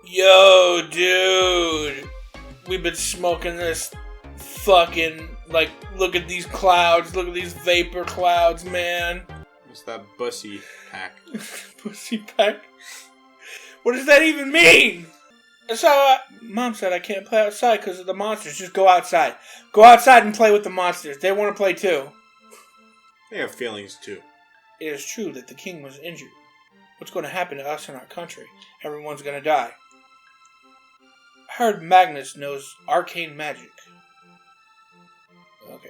Yo, dude. We've been smoking this fucking, like, look at these clouds. Look at these vapor clouds, man. What's that bussy pack? Pussy pack? What does that even mean? That's how Mom said I can't play outside because of the monsters. Just go outside. Go outside and play with the monsters. They want to play too. They have feelings too. It is true that the king was injured. What's going to happen to us in our country? Everyone's going to die. I heard Magnus knows arcane magic. Okay.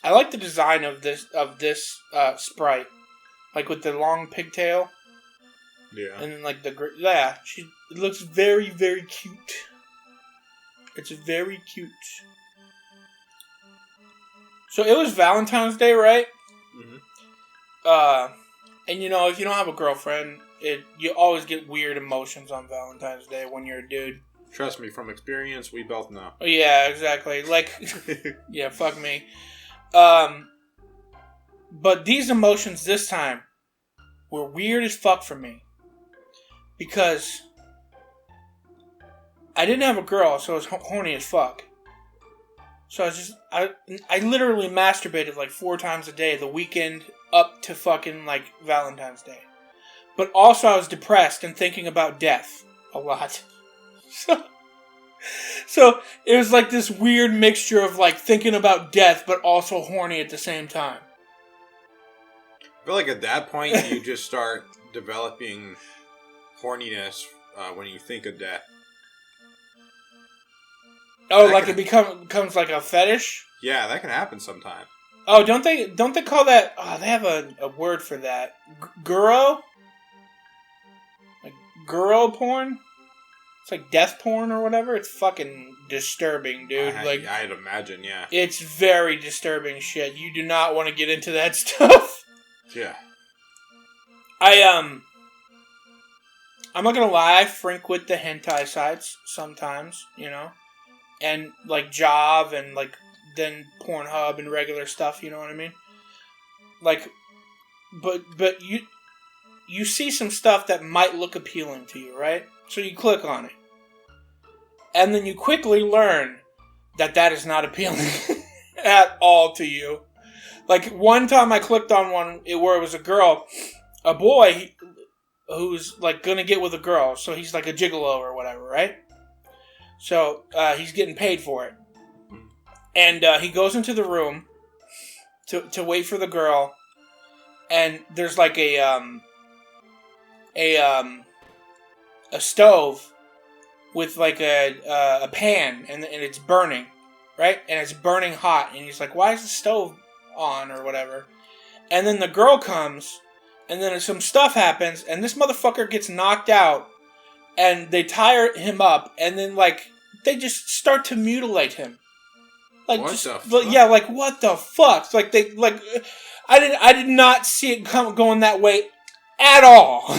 I like the design of this sprite, like with the long pigtail. Yeah. And then like it looks very, very cute. It's very cute. So it was Valentine's Day, right? Mm-hmm. And you know, if you don't have a girlfriend, you always get weird emotions on Valentine's Day when you're a dude. Trust me, from experience, we both know. Yeah, exactly. Like, yeah, fuck me. But these emotions this time were weird as fuck for me. Because I didn't have a girl, so I was horny as fuck. So I literally masturbated like 4 times a day the weekend up to fucking like Valentine's Day. But also I was depressed and thinking about death a lot. So it was like this weird mixture of like thinking about death but also horny at the same time. I feel like at that point you just start developing horniness when you think of death. Oh, like it becomes like a fetish? Yeah, that can happen sometime. Oh, don't they call that? Oh, they have a word for that. Guro? Like Guro porn? It's like death porn or whatever. It's fucking disturbing, dude. I'd imagine, yeah. It's very disturbing shit. You do not want to get into that stuff. Yeah. I'm not gonna lie, I frequent the hentai sites sometimes, you know? And, like, Job and, like, then Pornhub and regular stuff, you know what I mean? Like, but you see some stuff that might look appealing to you, right? So you click on it. And then you quickly learn that is not appealing at all to you. Like, one time I clicked on one where it was a boy who's, like, gonna get with a girl. So he's, like, a gigolo or whatever, right? So, he's getting paid for it. And, he goes into the room to wait for the girl. And there's, like, a stove with, like, a pan. And it's burning, right? And it's burning hot. And he's like, why is the stove on or whatever? And then the girl comes. And then some stuff happens. And this motherfucker gets knocked out. And they tie him up, and then, like, they just start to mutilate him. Like, what just, the fuck? Yeah, like, what the fuck? Like, I did not see it going that way at all.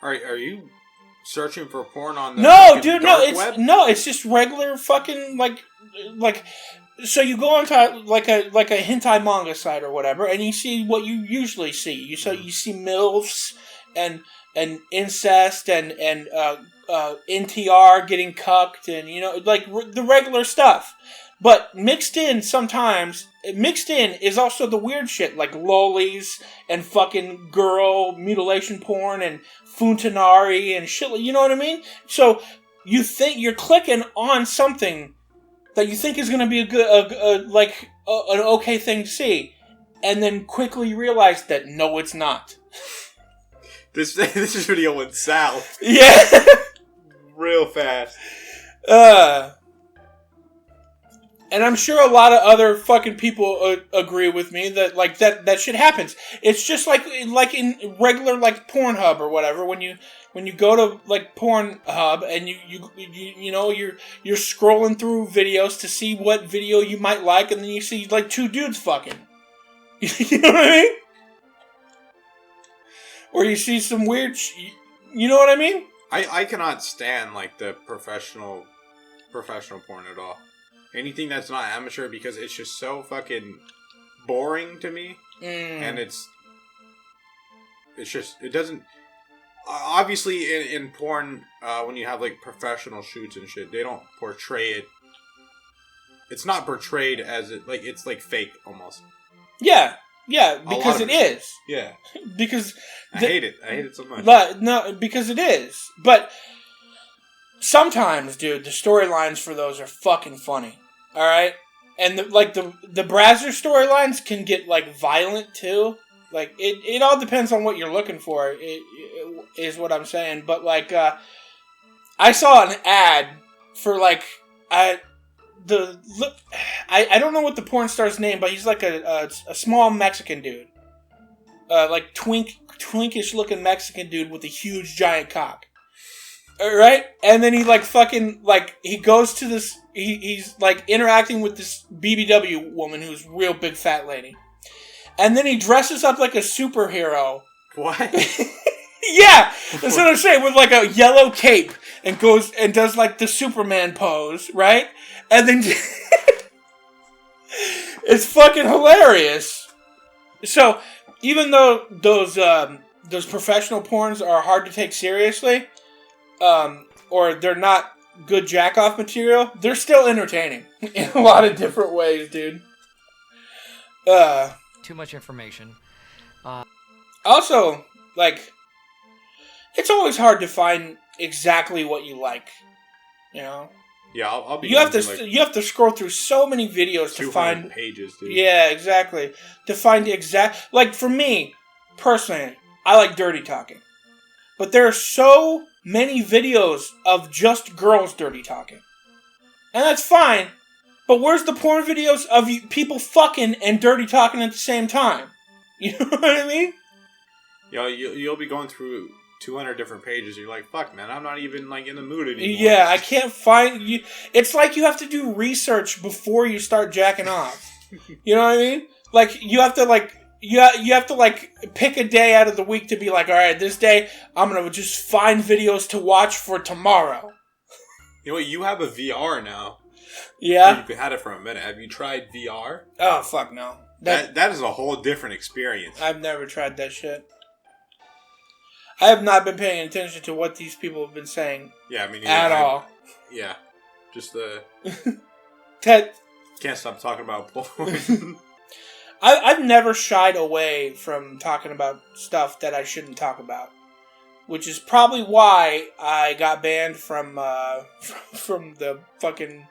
Are you searching for porn on the No, dude, dark web? It's just regular fucking, like, so you go onto, like a hentai manga site or whatever, and you see what you usually see. You see MILFs, and incest and NTR getting cucked and, you know, like the regular stuff. But mixed in is also the weird shit like lollies and fucking girl mutilation porn and funtanari and shit. You know what I mean? So you think you're clicking on something that you think is going to be an okay thing to see, and then quickly realize that no, it's not. This video went south. Yeah. Real fast. And I'm sure a lot of other fucking people agree with me that, like, that shit happens. It's just like in regular, like, Pornhub or whatever, when you go to, like, Pornhub and you know, you're scrolling through videos to see what video you might like, and then you see, like, 2 dudes fucking. You know what I mean? Or you see some weird you know what I mean? I cannot stand, like, the professional porn at all. Anything that's not amateur, because it's just so fucking boring to me. and it's just it doesn't. Obviously, in porn, when you have like professional shoots and shit, they don't portray it. It's not portrayed as it's like fake almost. Yeah, because it is. Yeah, because I hate it. I hate it so much. But no, because it is. But sometimes, dude, the storylines for those are fucking funny. All right, and the Brazzers storylines can get like violent too. Like it all depends on what you're looking for. It is what I'm saying. But like, I saw an ad for like I don't know what the porn star's name, but he's like a small Mexican dude, like twinkish looking Mexican dude with a huge giant cock. Right? And then he like fucking like he goes to this. He's like interacting with this BBW woman who's a real big fat lady. And then he dresses up like a superhero. What? Yeah, that's what I'm saying. With like a yellow cape and goes and does like the Superman pose, right? And then it's fucking hilarious. So even though those professional porns are hard to take seriously, or they're not good jack-off material, they're still entertaining in a lot of different ways, dude. Too much information. Also, like, it's always hard to find exactly what you like. You know. Yeah, I'll be. You have to scroll through so many videos to find pages, dude. Yeah, exactly. To find the exact, like for me personally, I like dirty talking, but there are so many videos of just girls dirty talking, and that's fine. But where's the porn videos of people fucking and dirty talking at the same time? You know what I mean? Yo, you'll be going through 200 different pages. And you're like, fuck, man, I'm not even like in the mood anymore. Yeah, I can't find you. It's like you have to do research before you start jacking off. You know what I mean? Like you have to like you have to like pick a day out of the week to be like, all right, this day I'm gonna just find videos to watch for tomorrow. You know what? You have a VR now. Yeah. You've had it for a minute. Have you tried VR? Oh fuck no. That is a whole different experience. I've never tried that shit. I have not been paying attention to what these people have been saying. Yeah, I mean at all. Yeah, just the Ted. Can't stop talking about porn. I've never shied away from talking about stuff that I shouldn't talk about, which is probably why I got banned from the fucking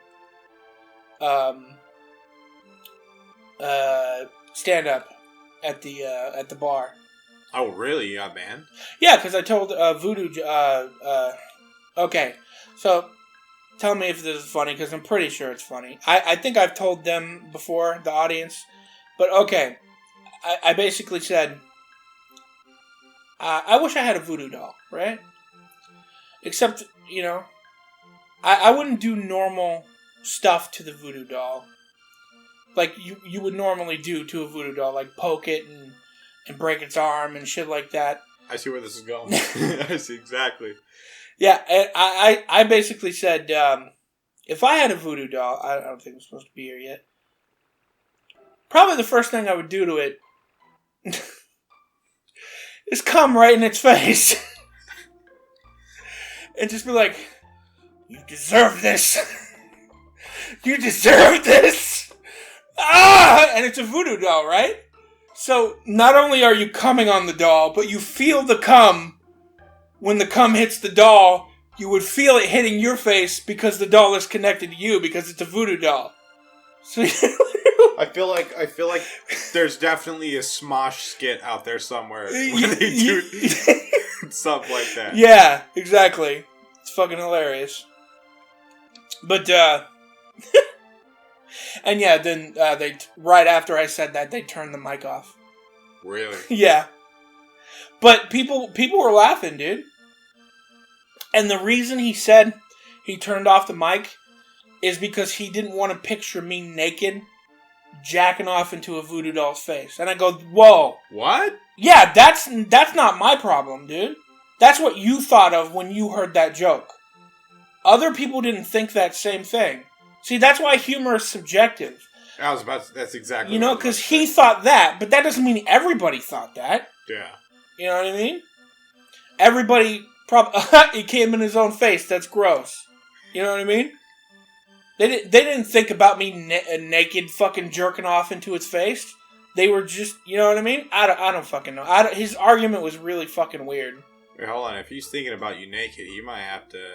stand up at the bar. Oh, really? You got banned? Yeah, because I told Voodoo. Okay, so tell me if this is funny, because I'm pretty sure it's funny. I think I've told them before, the audience, but okay. I basically said, I wish I had a voodoo doll, right? Except, you know, I wouldn't do normal stuff to the voodoo doll, like you would normally do to a voodoo doll, like poke it and break its arm and shit like that. I see where this is going. I see exactly. Yeah, I basically said, if I had a voodoo doll, I don't think I'm supposed to be here yet. Probably the first thing I would do to it is come right in its face. And just be like, you deserve this. You deserve this. Ah! And it's a voodoo doll, right? So, not only are you coming on the doll, but you feel the cum. When the cum hits the doll, you would feel it hitting your face because the doll is connected to you because it's a voodoo doll. So I feel like there's definitely a Smosh skit out there somewhere where they do stuff like that. Yeah, exactly. It's fucking hilarious. But, and yeah, then they right after I said that, they turned the mic off. Really? Yeah. But people were laughing, dude. And the reason he said he turned off the mic is because he didn't want to picture me naked jacking off into a voodoo doll's face. And I go, whoa. What? Yeah, that's not my problem, dude. That's what you thought of when you heard that joke. Other people didn't think that same thing. See, that's why humor is subjective. I was about to, that's exactly You know, because he thought that, but that doesn't mean everybody thought that. Yeah. You know what I mean? Everybody he came in his own face. That's gross. You know what I mean? They didn't think about me naked fucking jerking off into its face. They were just, you know what I mean? I don't fucking know. His argument was really fucking weird. Wait, hold on. If he's thinking about you naked, he might have to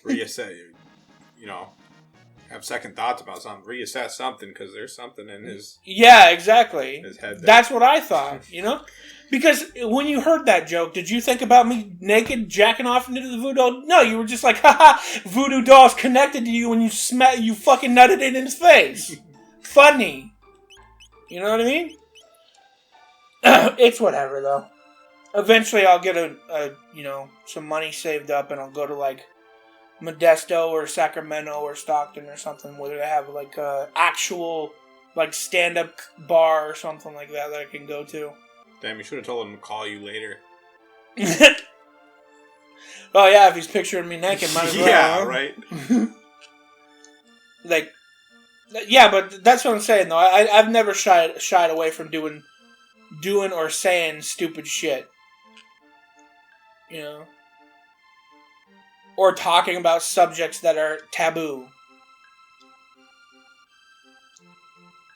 reassess. You know, have second thoughts about something. Reassess something because there's something in his. Yeah, exactly. His head. That's what I thought. You know, because when you heard that joke, did you think about me naked jacking off into the voodoo? No, you were just like, haha, voodoo doll's connected to you when you fucking nutted it in his face. Funny. You know what I mean? It's whatever though. Eventually, I'll get some money saved up, and I'll go to like Modesto or Sacramento or Stockton or something where they have like a actual like stand-up bar or something like that I can go to. Damn, you should have told him to call you later. Oh yeah, if he's picturing me naked, might as well. Yeah, huh? right. Like, yeah, but that's what I'm saying though. I've never shied away from doing or saying stupid shit. You know? Or talking about subjects that are taboo.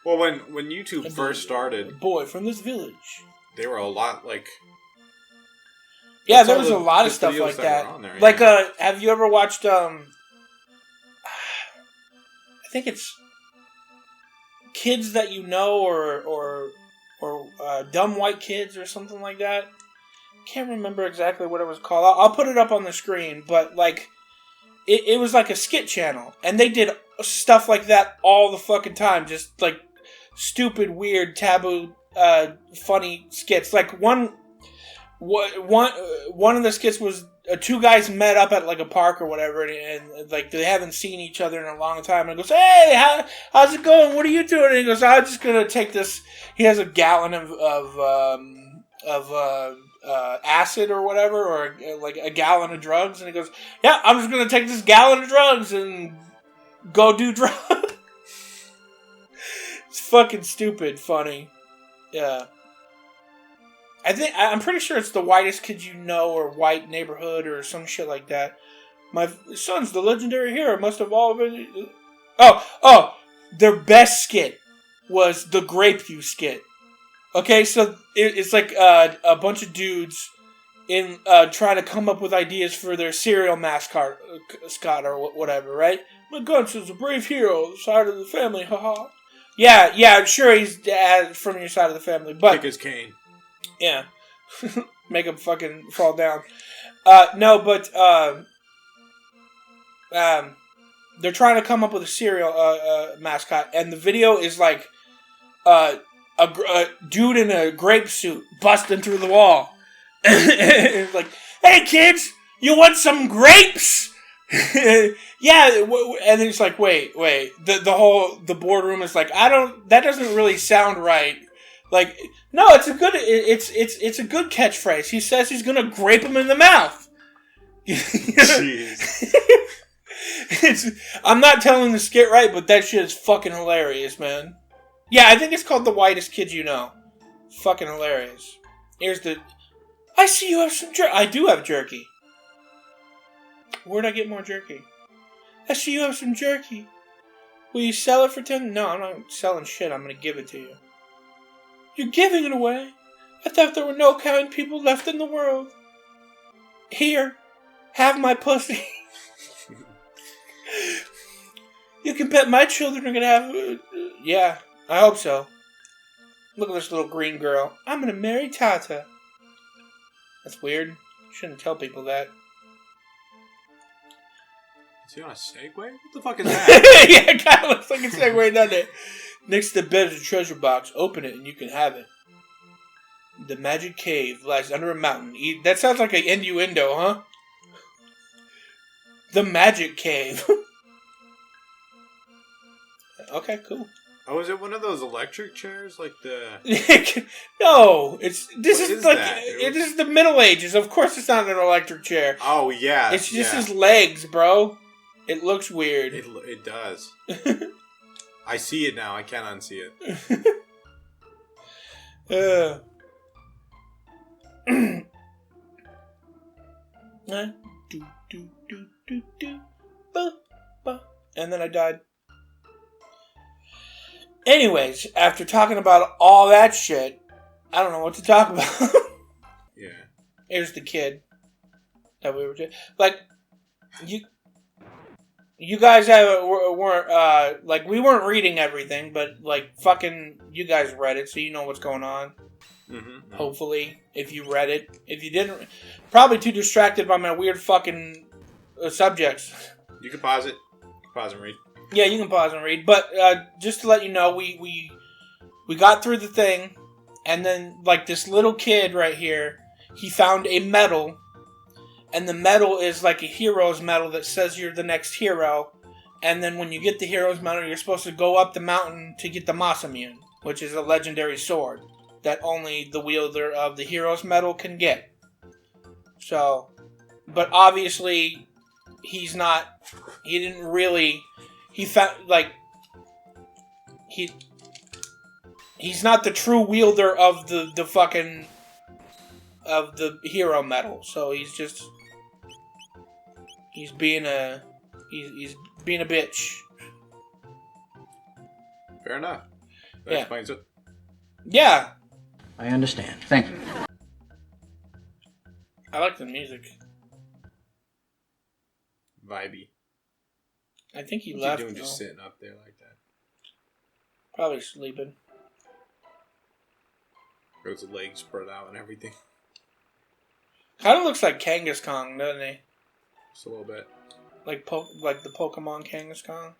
Well, when YouTube first started, boy from this village. They were a lot like. Yeah, there was a lot of stuff like that. There, like, have you ever watched? I think it's Kids That You Know, or Dumb White Kids, or something like that. Can't remember exactly what it was called. I'll put it up on the screen, but like, it was like a skit channel, and they did stuff like that all the fucking time, just like stupid, weird, taboo, funny skits. Like one of the skits was two guys met up at like a park or whatever, and like they haven't seen each other in a long time. And he goes, "Hey, how's it going? What are you doing?" And he goes, "I'm just gonna take this." He has a gallon of acid or whatever, or like a gallon of drugs, and he goes, "Yeah, I'm just gonna take this gallon of drugs and go do drugs." It's fucking stupid funny. Yeah. I'm pretty sure it's The Whitest Kid You Know, or White Neighborhood, or some shit like that. My son's the legendary hero. Must have all been. Oh! Their best skit was the Grape You skit. Okay, so it's like a bunch of dudes in trying to come up with ideas for their cereal mascot or whatever, right? My Gunson's a brave hero, side of the family, haha. Yeah, I'm sure he's from your side of the family, but kick his cane. Yeah, make him fucking fall down. No, but they're trying to come up with a cereal mascot, and the video is like a dude in a grape suit busting through the wall. It's like, "Hey kids, you want some grapes?" Yeah, and then it's like, wait. The boardroom is like, that doesn't really sound right. Like, no, it's a good catchphrase. He says he's gonna grape him in the mouth. Jeez. I'm not telling the skit right, but that shit is fucking hilarious, man. Yeah, I think it's called The Whitest Kid You Know. Fucking hilarious. I see you have some jerky. I do have jerky. Where'd I get more jerky? I see you have some jerky. Will you sell it for 10? No, I'm not selling shit. I'm gonna give it to you. You're giving it away? I thought there were no kind people left in the world. Here, have my pussy. You can bet my children are gonna have... yeah, I hope so. Look at this little green girl. I'm gonna marry Tata. That's weird. Shouldn't tell people that. Is he on a Segway? What the fuck is that? Yeah, it kind of looks like a Segway, doesn't it? Next to the bed is a treasure box. Open it and you can have it. The magic cave lies under a mountain. That sounds like an innuendo, huh? The magic cave. Okay, cool. Oh, is it one of those electric chairs, like the? No, this is the Middle Ages. Of course, it's not an electric chair. Oh yeah, it's just his legs, bro. It looks weird. It does. I see it now. I can't unsee it. And then I died. Anyways, after talking about all that shit, I don't know what to talk about. Yeah. Here's the kid that we were like. You guys weren't like we weren't reading everything, but like fucking you guys read it, so you know what's going on. Mm-hmm. Hopefully, if you read it, if you didn't, probably too distracted by my weird fucking subjects. You can pause it. Pause and read. Yeah, you can pause and read. But just to let you know, we got through the thing, and then like this little kid right here, he found a medal, and the medal is like a hero's medal that says you're the next hero. And then when you get the hero's medal, you're supposed to go up the mountain to get the Masamune, which is a legendary sword that only the wielder of the hero's medal can get. So, but obviously, he's not. He didn't really. He found like he's not the true wielder of the fucking of the hero medal. So he's just he's being a bitch. Fair enough. That explains it. Yeah. I understand. Thank you. I like the music. Vibey. I think he What's left. he doing though. just sitting up there like that? Probably sleeping. Got his legs spread out and everything. Kind of looks like Kangaskhan, doesn't he? Just a little bit. Like the Pokemon Kangaskhan.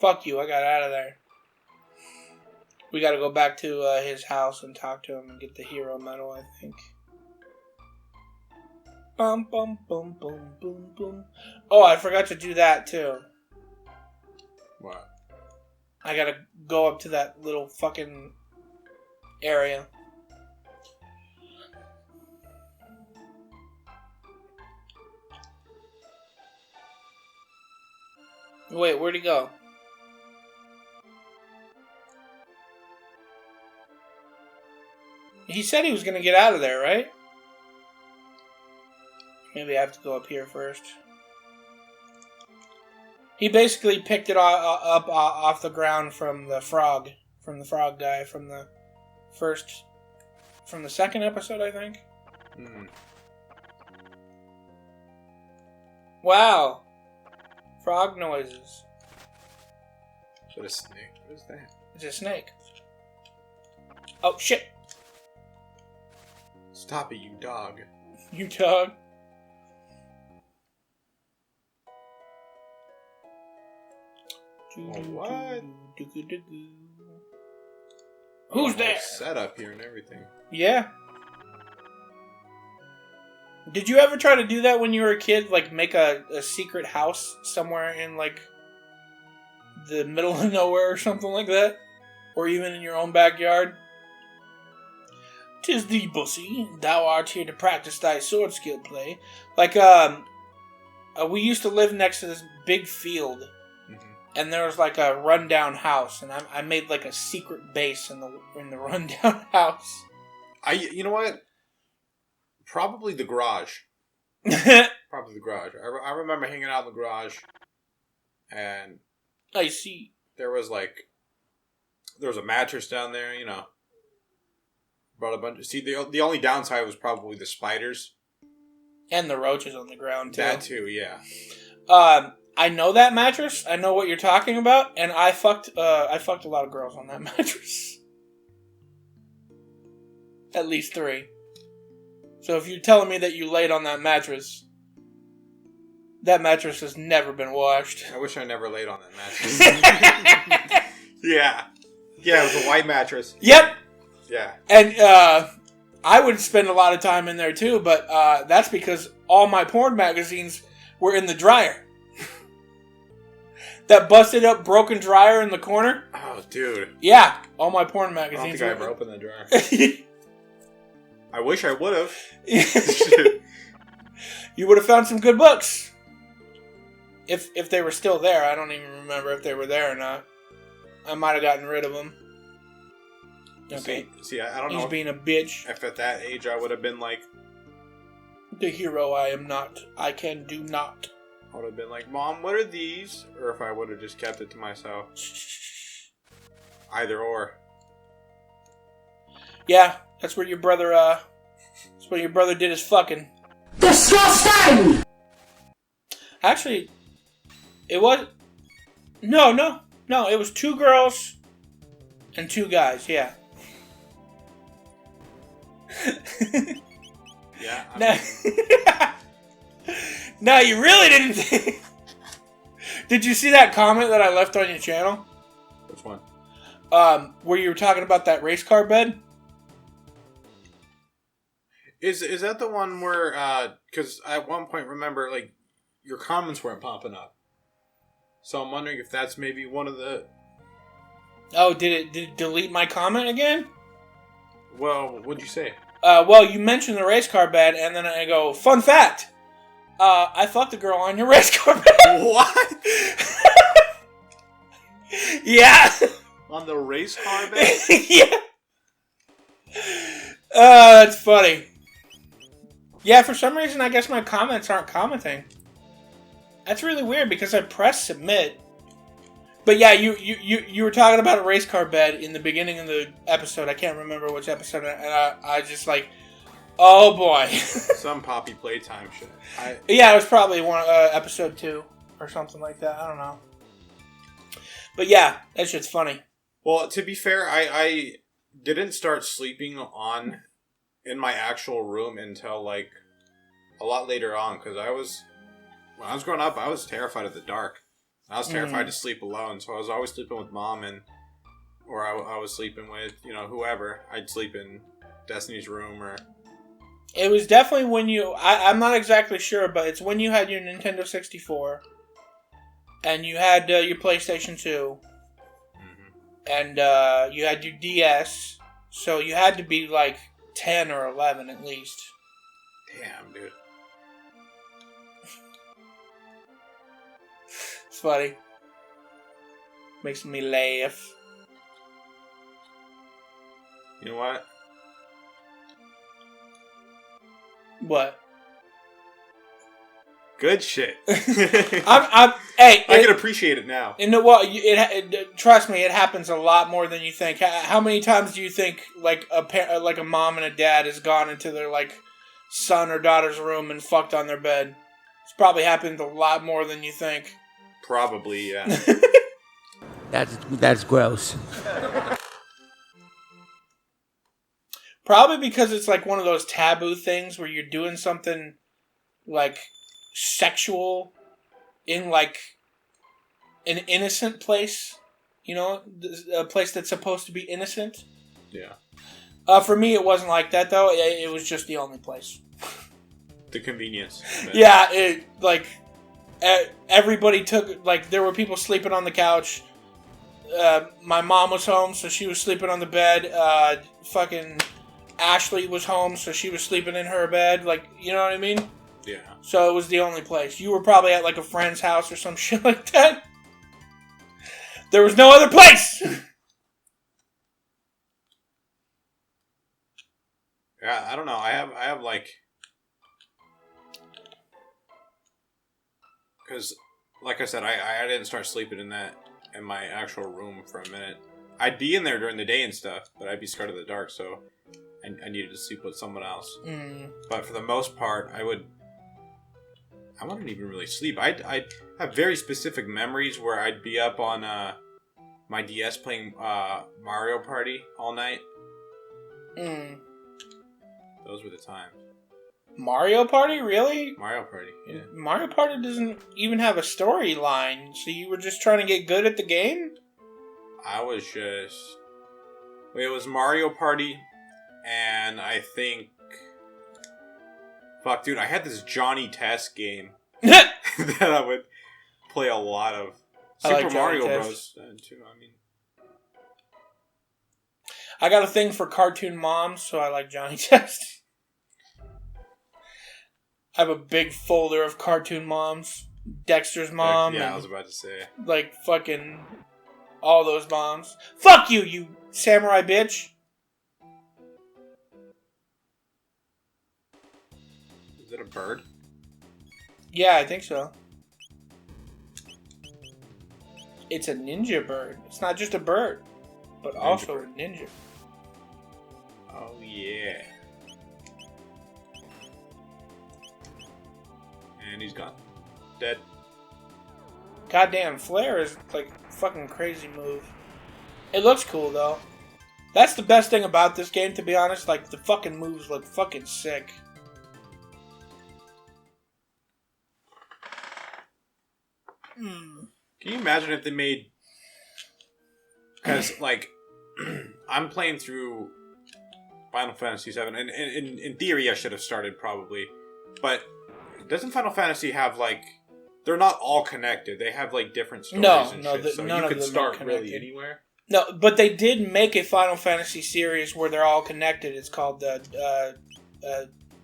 Fuck you! I got out of there. We got to go back to his house and talk to him and get the hero medal. I think. Bum bum bum bum boom boom. Oh, I forgot to do that too. What? I gotta go up to that little fucking area. Wait, where'd he go? He said he was gonna get out of there, right? Maybe I have to go up here first. He basically picked it up off the ground from the frog guy, from the second episode, I think. Mm. Wow. Frog noises. Is that a snake? What is that? It's a snake. Oh, shit. Stop it, you dog. You dog. Oh, what? Who's there? Set up here and everything. Yeah. Did you ever try to do that when you were a kid? Like, make a secret house somewhere in, like, the middle of nowhere or something like that? Or even in your own backyard? 'Tis thee, bussy. Thou art here to practice thy sword skill play. Like, we used to live next to this big field. Mm-hmm. And there was, like, a rundown house. And I made, like, a secret base in the rundown house. You know what? Probably the garage. Probably the garage. I remember hanging out in the garage, and I see. there was a mattress down there. You know, brought a bunch. See, the only downside was probably the spiders. And the roaches on the ground, too. That too, yeah. I know that mattress. I know what you're talking about, and I fucked a lot of girls on that mattress. At least 3. So if you're telling me that you laid on that mattress has never been washed. I wish I never laid on that mattress. Yeah. Yeah, it was a white mattress. Yep. Yeah. And I would spend a lot of time in there too, but that's because all my porn magazines were in the dryer. That busted up broken dryer in the corner. Oh, dude. Yeah, all my porn I magazines. don't think I ever opened the dryer. I wish I would have. You would have found some good books. If they were still there. I don't even remember if they were there or not. I might have gotten rid of him. Okay. See, I don't know. He's being a bitch. If at that age I would have been like... The hero I am not. I can do not. I would have been like, Mom, what are these? Or if I would have just kept it to myself. Either or. Yeah, that's where your brother, that's what your brother did his fucking. Disgusting! Actually, it was... No, it was 2 girls and 2 guys, yeah. Yeah. No, you really didn't. Did you see that comment that I left on your channel? Which one? Where you were talking about that race car bed? Is that the one where, because at one point, remember, like, your comments weren't popping up. So I'm wondering if that's maybe one of the... Oh, did it delete my comment again? Well, what'd you say? Well, you mentioned the race car bed, and then I go, fun fact! I fucked a girl on your race car bed. What? Yeah. On the race car bed? Yeah. That's funny. Yeah, for some reason, I guess my comments aren't commenting. That's really weird because I pressed submit. But yeah, you were talking about a race car bed in the beginning of the episode. I can't remember which episode, and I just like, oh boy. Some Poppy Playtime shit. Yeah, it was probably episode 2 or something like that. I don't know. But yeah, that shit's funny. Well, to be fair, I didn't start sleeping in my actual room until like a lot later on, because when I was growing up, I was terrified of the dark. I was terrified to sleep alone, so I was always sleeping with Mom, or I was sleeping with, whoever. I'd sleep in Destiny's room, or... It was definitely when I'm not exactly sure, but it's when you had your Nintendo 64, and you had your PlayStation 2, and you had your DS, so you had to be like 10 or 11 at least. Damn, dude. It's funny. Makes me laugh. You know what? What? Good shit. Hey, I can appreciate it now. You know what? Trust me, it happens a lot more than you think. How many times do you think like a mom and a dad has gone into their like son or daughter's room and fucked on their bed? It's probably happened a lot more than you think. Probably, yeah. That's gross. Probably because it's like one of those taboo things where you're doing something like sexual in like an innocent place, a place that's supposed to be innocent. Yeah. For me, it wasn't like that though. It was just the only place. The convenience. Yeah, everybody took, like, there were people sleeping on the couch. My mom was home, so she was sleeping on the bed. Fucking Ashley was home, so she was sleeping in her bed. Like, you know what I mean? Yeah. So it was the only place. You were probably at, like, a friend's house or some shit like that. There was no other place! Yeah, I don't know. I have like... Because, like I said, I didn't start sleeping in my actual room for a minute. I'd be in there during the day and stuff, but I'd be scared of the dark, so I needed to sleep with someone else. But for the most part, I wouldn't even really sleep. I'd have very specific memories where I'd be up on my DS playing Mario Party all night. Those were the times. Mario Party? Really? Mario Party, yeah. Mario Party doesn't even have a storyline, so you were just trying to get good at the game? I was just... It was Mario Party, and I think... Fuck, dude, I had this Johnny Test game that I would play a lot of. Super Mario Bros. Too, I mean... I got a thing for cartoon moms, so I like Johnny Test. I have a big folder of cartoon moms. Dexter's mom. Yeah, I was about to say. Like, fucking... All those bombs. Fuck you, you samurai bitch. Is it a bird? Yeah, I think so. It's a ninja bird. It's not just a bird, but also a ninja. Oh, yeah. And he's gone. Dead. Goddamn, Flare is like fucking crazy move. It looks cool though. That's the best thing about this game, to be honest. Like, the fucking moves look fucking sick. Can you imagine if they made... Because, like, I'm playing through Final Fantasy VII, and in theory I should have started probably, but doesn't Final Fantasy have, like... They're not all connected. They have, like, different stories and shit, so you could start really anywhere. No, but they did make a Final Fantasy series where they're all connected. It's called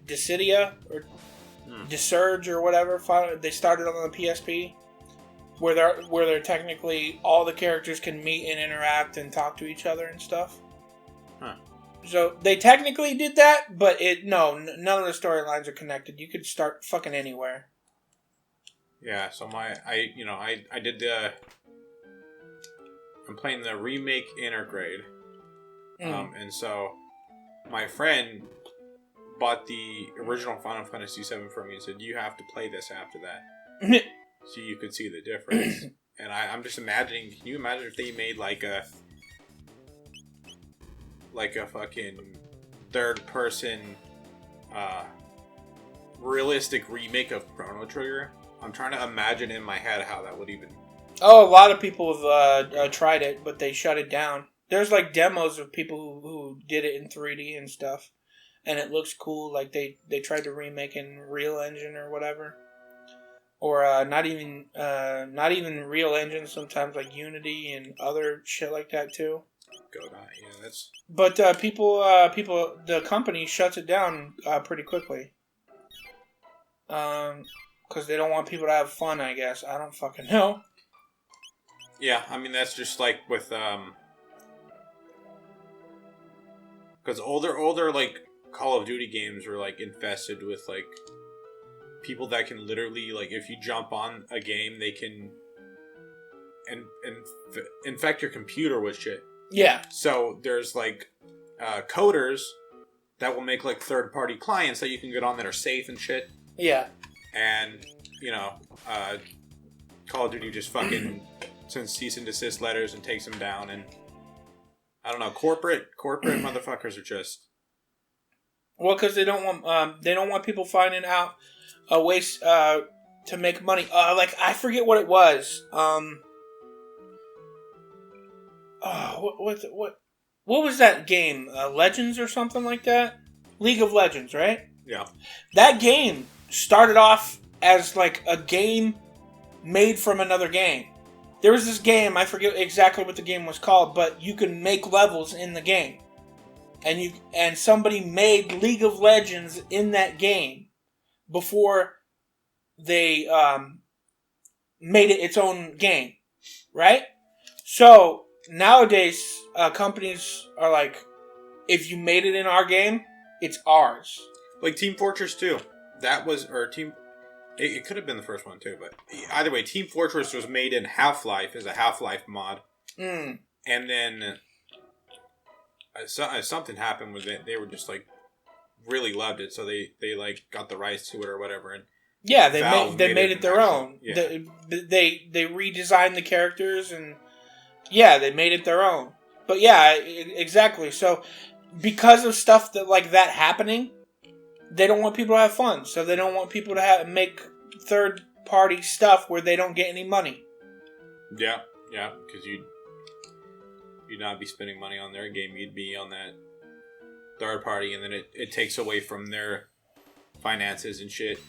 Dissidia, or Dissurge, or whatever. They started on the PSP, where they're technically all the characters can meet and interact and talk to each other and stuff. Huh. So they technically did that, but none of the storylines are connected. You could start fucking anywhere. Yeah, so I did the... I'm playing the remake Intergrade. And so my friend bought the original Final Fantasy VII for me and said, you have to play this after that. So you could see the difference. And I'm just imagining, can you imagine if they made like a fucking third person realistic remake of Chrono Trigger? I'm trying to imagine in my head how that would even... Oh, a lot of people have tried it, but they shut it down. There's like demos of people who did it in 3D and stuff, and it looks cool. Like they tried to remake in Real Engine or whatever, or not even Real Engine. Sometimes like Unity and other shit like that too. Godot, yeah, that's... But the company shuts it down pretty quickly. Because they don't want people to have fun, I guess. I don't fucking know. Yeah, I mean, that's just like with, because older, like, Call of Duty games were, like, infested with, like, people that can literally, like, if you jump on a game, they can infect your computer with shit. Yeah. So there's, like, coders that will make, like, third-party clients that you can get on that are safe and shit. Yeah. And, Call of Duty just fucking sends cease and desist letters and takes them down, and I don't know, corporate motherfuckers are just... Well, because they don't want people finding out a ways to make money. Like, I forget what it was. What was that game? Legends or something like that? League of Legends, right? Yeah. That game started off as like a game made from another game. There was this game, I forget exactly what the game was called, but you can make levels in the game. And somebody made League of Legends in that game before they made it its own game, right? So nowadays, companies are like, if you made it in our game, it's ours. Like Team Fortress 2. That was, or Team... It could have been the first one too, but either way, Team Fortress was made in Half-Life as a Half-Life mod. And then something happened with it. They were just like really loved it, so they like got the rights to it or whatever. And yeah, they made it their own. Yeah. They redesigned the characters, and yeah, they made it their own. But yeah, exactly. So because of stuff like that happening, they don't want people to have fun. So they don't want people to make third-party stuff where they don't get any money. Yeah, because you'd not be spending money on their game. You'd be on that third party, and then it takes away from their finances and shit.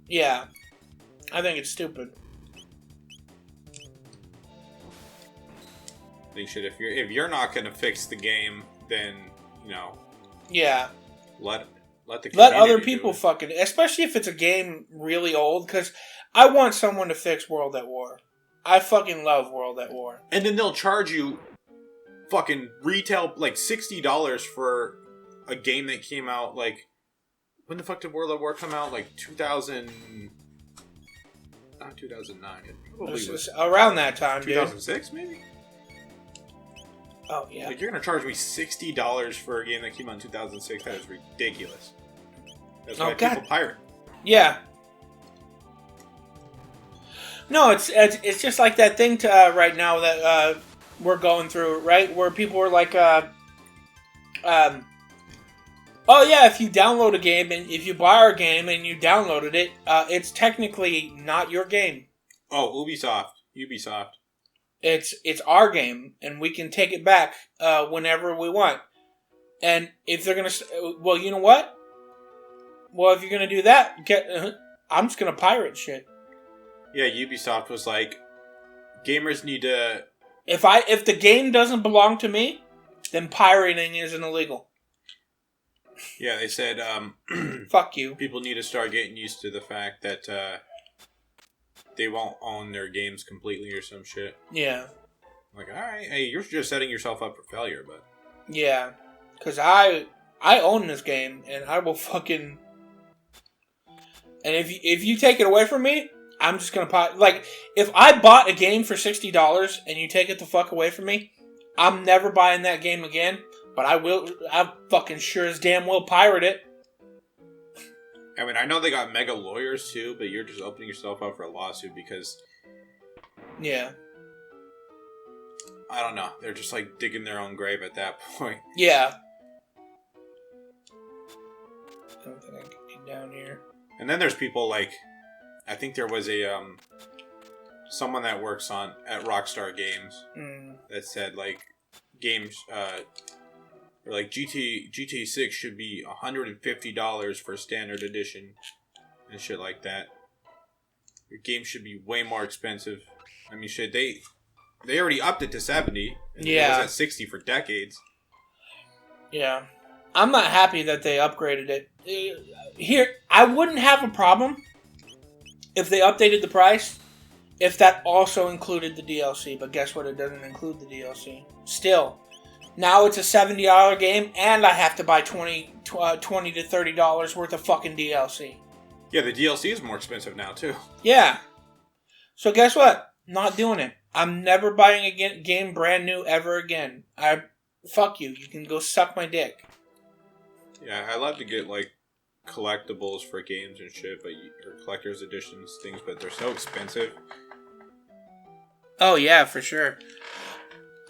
Yeah, I think it's stupid. I think shit. If you're not gonna fix the game, then yeah, let other people fucking, especially if it's a game really old, because I want someone to fix World at War. I fucking love World at War. And then they'll charge you fucking retail, like, $60 for a game that came out, like... When the fuck did World at War come out? Like, 2000... Not 2009. It probably was around that time, 2006, dude. maybe? Oh, yeah. Like, you're gonna charge me $60 for a game that came out in 2006? That is ridiculous. That's why people pirate. Yeah. No, it's just like that thing right now that we're going through, right? Where people are like, oh yeah, if you download a game and if you buy our game and you downloaded it, it's technically not your game. Oh, Ubisoft. It's our game, and we can take it back whenever we want. And if they're gonna, well, you know what? Well, if you're gonna do that, I'm just gonna pirate shit. Yeah, Ubisoft was like, gamers need to. If the game doesn't belong to me, then pirating isn't illegal. Yeah, they said, fuck you. People need to start getting used to the fact that they won't own their games completely or some shit. Yeah. Like, alright, hey, you're just setting yourself up for failure, but... Yeah. Because I own this game, and I will fucking... And if you take it away from me, I'm just gonna like, if I bought a game for $60 and you take it the fuck away from me, I'm never buying that game again, but I fucking sure as damn will pirate it. I mean, I know they got mega lawyers too, but you're just opening yourself up for a lawsuit because... Yeah. I don't know. They're just like digging their own grave at that point. Yeah. I don't think I can get down here. And then there's people like... I think there was a... someone that works at Rockstar Games that said, like, games... or like GTA 6 should be $150 for standard edition and shit like that. Your game should be way more expensive. I mean, shit, they already upped it to 70. And yeah, it was at 60 for decades. Yeah, I'm not happy that they upgraded it. Here, I wouldn't have a problem if they updated the price if that also included the DLC. But guess what? It doesn't include the DLC. Still. Now it's a $70 game, and I have to buy $20 to $30 worth of fucking DLC. Yeah, the DLC is more expensive now, too. Yeah. So guess what? Not doing it. I'm never buying a game brand new ever again. Fuck you. You can go suck my dick. Yeah, I love to get, like, collectibles for games and shit, or collector's editions, things, but they're so expensive. Oh, yeah, for sure.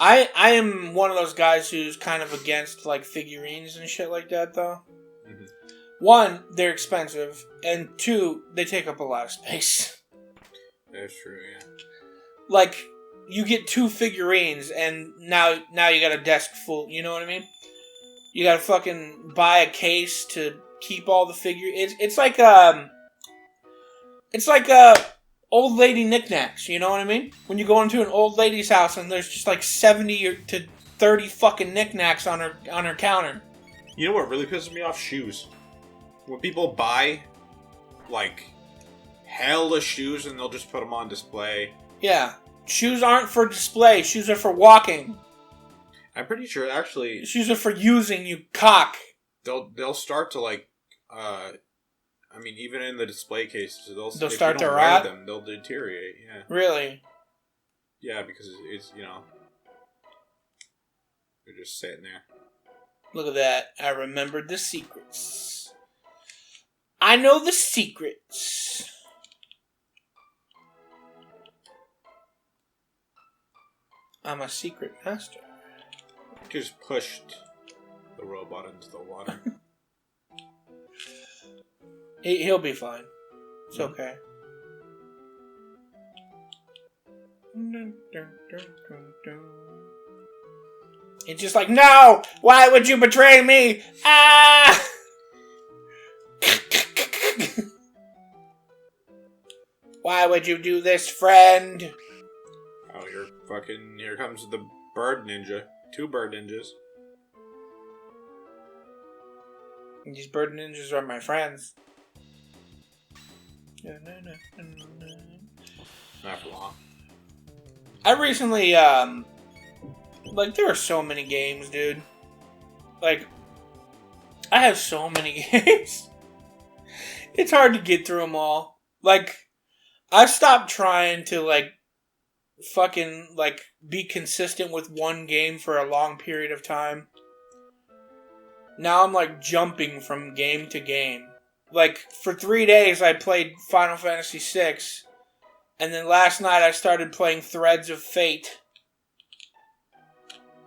I am one of those guys who's kind of against, like, figurines and shit like that, though. Mm-hmm. One, they're expensive, and two, they take up a lot of space. That's true, yeah. Like, you get 2 figurines, and now you got a desk full, you know what I mean? You gotta fucking buy a case to keep all the figures. It's like old lady knickknacks, you know what I mean? When you go into an old lady's house and there's just like 70 to 30 fucking knickknacks on her counter. You know what really pisses me off? Shoes. When people buy, like, hella shoes and they'll just put them on display. Yeah. Shoes aren't for display. Shoes are for walking. I'm pretty sure, actually... Shoes are for using, you cock. They'll start to, like, I mean, even in the display cases, they'll start to rot. Them, they'll deteriorate. Yeah. Really? Yeah, because it's they're just sitting there. Look at that! I remembered the secrets. I know the secrets. I'm a secret master. Just pushed the robot into the water. He'll be fine. It's okay. It's just like, no! Why would you betray me? Ah! Why would you do this, friend? Oh, here comes the bird ninja. 2 bird ninjas. These bird ninjas are my friends. Not for long. I recently, like, there are so many games, dude. Like, I have so many games. It's hard to get through them all. Like, I've stopped trying to, like, fucking, like, be consistent with one game for a long period of time. Now I'm, like, jumping from game to game. Like, for 3 days I played Final Fantasy VI, and then last night I started playing Threads of Fate.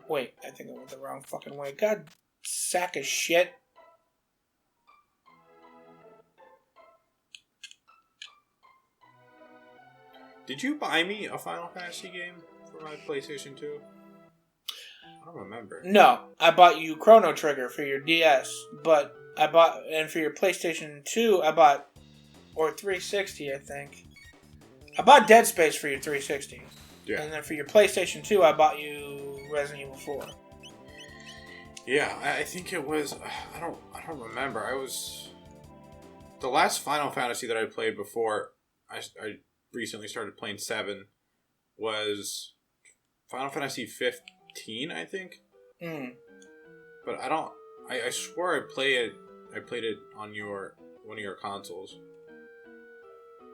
Wait, I think I went the wrong fucking way. God, sack of shit. Did you buy me a Final Fantasy game for my PlayStation 2? I don't remember. No, I bought you Chrono Trigger for your DS, but and for your PlayStation 2, or 360, I think. I bought Dead Space for your 360. Yeah. And then for your PlayStation 2, I bought you Resident Evil 4. Yeah, I think it was. I don't remember. The last Final Fantasy that I played before I recently started playing 7 was Final Fantasy 15, I think. But I swore I played it on one of your consoles.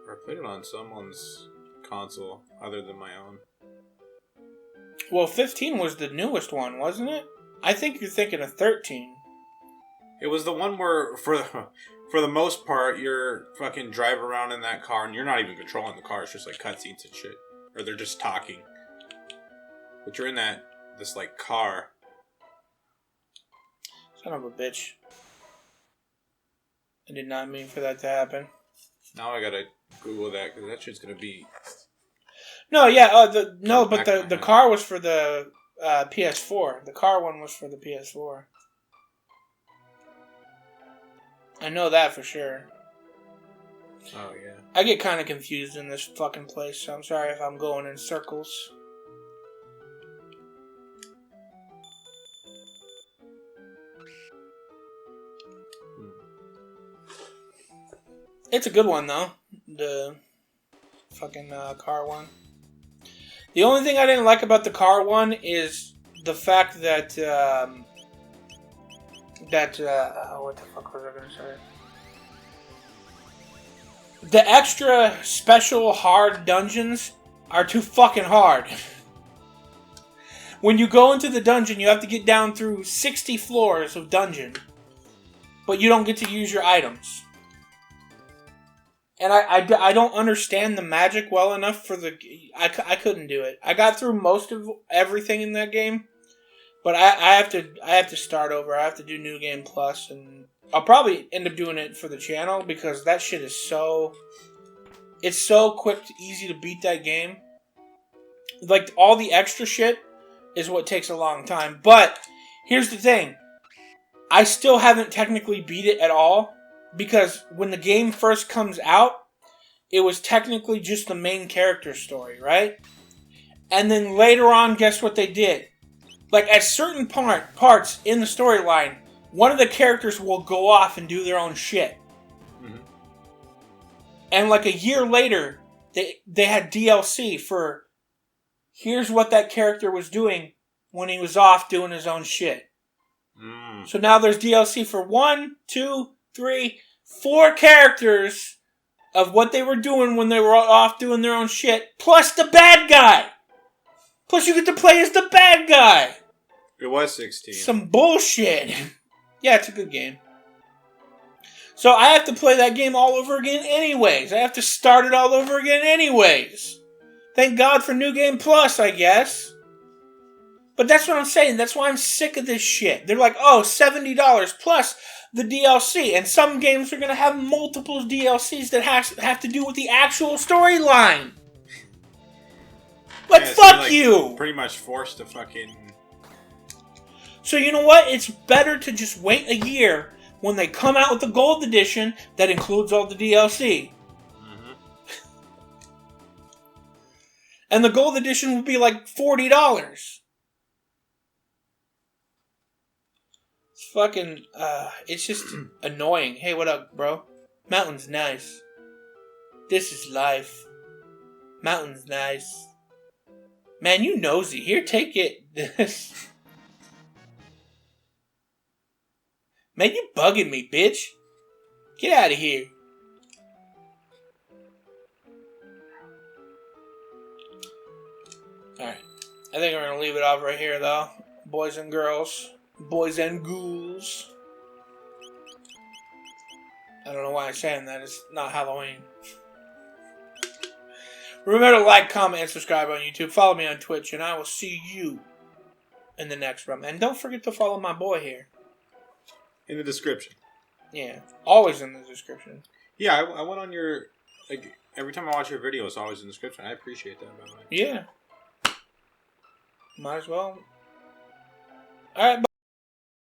Or I played it on someone's console other than my own. Well, 15 was the newest one, wasn't it? I think you're thinking of 13. It was the one where, for the most part, you're fucking driving around in that car and you're not even controlling the car. It's just like cutscenes and shit. Or they're just talking. But you're in this like car. Son of a bitch. I did not mean for that to happen. Now I gotta Google that because that shit's gonna be... No, yeah, the car was for the PS4. The car one was for the PS4. I know that for sure. Oh, yeah. I get kind of confused in this fucking place, so I'm sorry if I'm going in circles. It's a good one, though. The fucking car one. The only thing I didn't like about the car one is the fact that, what the fuck was I gonna say? The extra special hard dungeons are too fucking hard. When you go into the dungeon, you have to get down through 60 floors of dungeon, but you don't get to use your items. And I don't understand the magic well enough for the... I couldn't do it. I got through most of everything in that game, but I have to start over. I have to do New Game Plus, and I'll probably end up doing it for the channel because that shit is so... It's so quick, easy to beat that game. Like, all the extra shit is what takes a long time. But, here's the thing. I still haven't technically beat it at all. Because when the game first comes out, it was technically just the main character story, right? And then later on, guess what they did? Like, at certain parts in the storyline, one of the characters will go off and do their own shit. Mm-hmm. And like a year later, they had DLC for here's what that character was doing when he was off doing his own shit. Mm. So now there's DLC for 1, 2, 3, 4 characters of what they were doing when they were off doing their own shit, plus the bad guy. Plus you get to play as the bad guy. It was 16. Some bullshit. Yeah, it's a good game. So I have to play that game all over again anyways. I have to start it all over again anyways. Thank God for New Game Plus, I guess. But that's what I'm saying. That's why I'm sick of this shit. They're like, oh, $70 plus the DLC. And some games are going to have multiple DLCs that have to do with the actual storyline. Like, fuck you! Pretty much forced to fucking... So you know what? It's better to just wait a year when they come out with the gold edition that includes all the DLC. Mm-hmm. And the gold edition would be like $40. Fucking, it's just annoying. Hey, what up, bro? Mountain's nice. This is life. Mountain's nice. Man, you nosy. Here, take it. Man, you bugging me, bitch. Get out of here. Alright. I think we're going to leave it off right here, though. Boys and girls. Boys and ghouls. I don't know why I'm saying that. It's not Halloween. Remember to like, comment, and subscribe on YouTube. Follow me on Twitch, and I will see you in the next one. And don't forget to follow my boy here. In the description. Yeah. Always in the description. Yeah, I went on your... Like, every time I watch your video, it's always in the description. I appreciate that, by the way. Yeah. Might as well. Alright, bye.